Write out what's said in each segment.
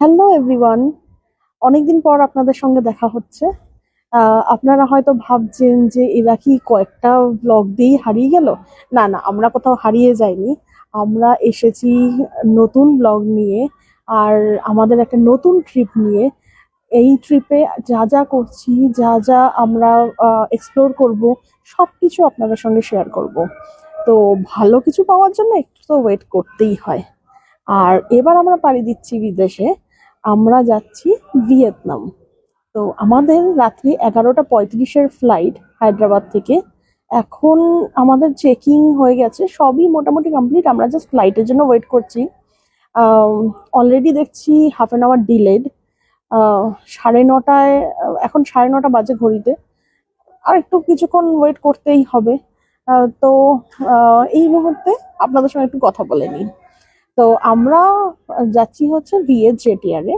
Hello everyone, অনেকদিন পর আপনাদের সঙ্গে দেখা হচ্ছে। আপনারা হয়তো ভাবছেন যে এরা কি কয়েকটা ব্লগ দিয়েই হারিয়ে গেল। না না, আমরা কোথাও হারিয়ে যাইনি। আমরা এসেছি নতুন ব্লগ নিয়ে, আর আমাদের একটা নতুন ট্রিপ নিয়ে। এই ট্রিপে যা যা করছি, যা যা আমরা এক্সপ্লোর করব, সব কিছু আপনাদের সঙ্গে শেয়ার করব। তো ভালো কিছু পাওয়ার জন্য একটু তো ওয়েট করতেই হয়। আর এবার আমরা পাড়ি দিচ্ছি বিদেশে। আমরা যাচ্ছি ভিয়েতনাম। তো আমাদের রাত্রি 11:35-এর ফ্লাইট হায়দ্রাবাদ থেকে। এখন আমাদের চেকিং হয়ে গেছে, সবই মোটামুটি কমপ্লিট। আমরা জাস্ট ফ্লাইটের জন্য ওয়েট করছি। অলরেডি দেখছি হাফ অ্যান আওয়ার ডিলেড। 9:30, এখন 9:30 বাজে ঘড়িতে। আর একটু কিছুক্ষণ ওয়েট করতেই হবে। তো এই মুহূর্তে আপনাদের সঙ্গে একটু কথা বলে নিই। তো আমরা যাচ্ছি হচ্ছে VH-JTR এ।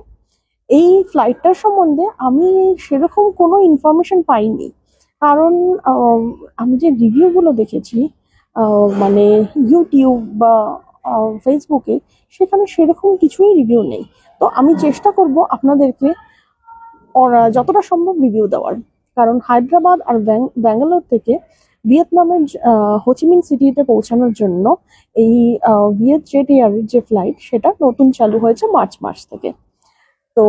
এই ফ্লাইটটার সম্বন্ধে আমি সেরকম কোনো ইনফরমেশন পাইনি, কারণ আমি যে রিভিউগুলো দেখেছি, মানে ইউটিউব বা ফেসবুকে, সেখানে সেরকম কিছুই রিভিউ নেই। তো আমি চেষ্টা করব আপনাদেরকে ওরা যতটা সম্ভব রিভিউ দেওয়ার। কারণ হায়দ্রাবাদ আর ব্যাঙ্গালোর থেকে ভিয়েতনামের হোচিমিন সিটিতে পৌঁছানোর জন্য এই VH-JTR এর যে ফ্লাইট, সেটা নতুন চালু হয়েছে মার্চ মাস থেকে। তো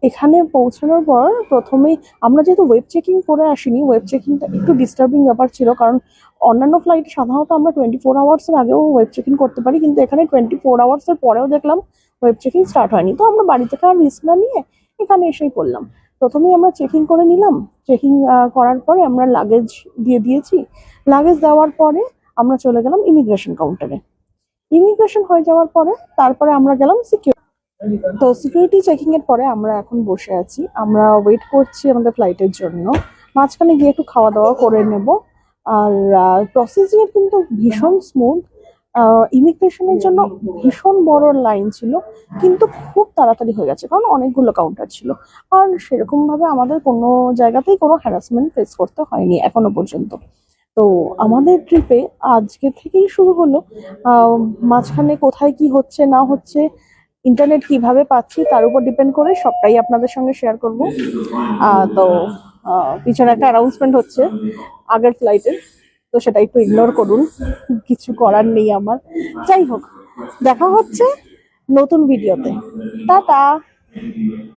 এখানে পৌঁছানোর পর প্রথমেই আমরা যেহেতু ওয়েব চেকিং করে আসিনি, ওয়েব চেকিংটা একটু ডিস্টার্বিং ব্যাপার ছিল। কারণ অন্যান্য ফ্লাইটে সাধারণত আমরা 24 আওয়ার্সের আগেও ওয়েব চেকিং করতে পারি, কিন্তু এখানে 24 আওয়ার্সের পরেও দেখলাম ওয়েব চেকিং স্টার্ট হয়নি। তো আমরা বাড়ি থেকে আর রিস্ক না নিয়ে এখানে এসেই করলাম। প্রথমেই আমরা চেকিং করে নিলাম। চেকিং করার পরে আমরা লাগেজ দিয়ে দিয়েছি। লাগেজ দেওয়ার পরে আমরা চলে গেলাম ইমিগ্রেশন কাউন্টারে। ইমিগ্রেশন হয়ে যাওয়ার পরে তারপরে আমরা গেলাম তো সিকিউরিটি চেকিং এর পরে আমরা এখন বসে আছি, আমরা ওয়েট করছি আমাদের ফ্লাইটের জন্য। মাঝখানে গিয়ে একটু খাওয়া দাওয়া করে নেব। আর প্রসিজিয়ার কিন্তু ভীষণ স্মুথ। ইমিগ্রেশনের জন্য ভীষণ বড় লাইন ছিল, কিন্তু খুব তাড়াতাড়ি হয়ে গেছে, কারণ অনেকগুলো কাউন্টার ছিল। আর সেরকম ভাবে আমাদের কোনো জায়গাতেই কোনো হ্যারাসমেন্ট ফেস করতে হয়নি এখনো পর্যন্ত। তো আমাদের ট্রিপে আজকে থেকেই শুরু হলো। মাঝখানে কোথায় কি হচ্ছে না হচ্ছে, ইন্টারনেট কিভাবে পাচ্ছি, তার উপর ডিপেন্ড করে সবটাই আপনাদের সঙ্গে শেয়ার করব। তো পিছনে একটা অ্যানাউন্সমেন্ট হচ্ছে আগের ফ্লাইটের, তো সেটা একটু ইগনোর করুন, কিছু করার নেই আমার। যাই হোক, দেখা হচ্ছে নতুন ভিডিওতে। টাটা।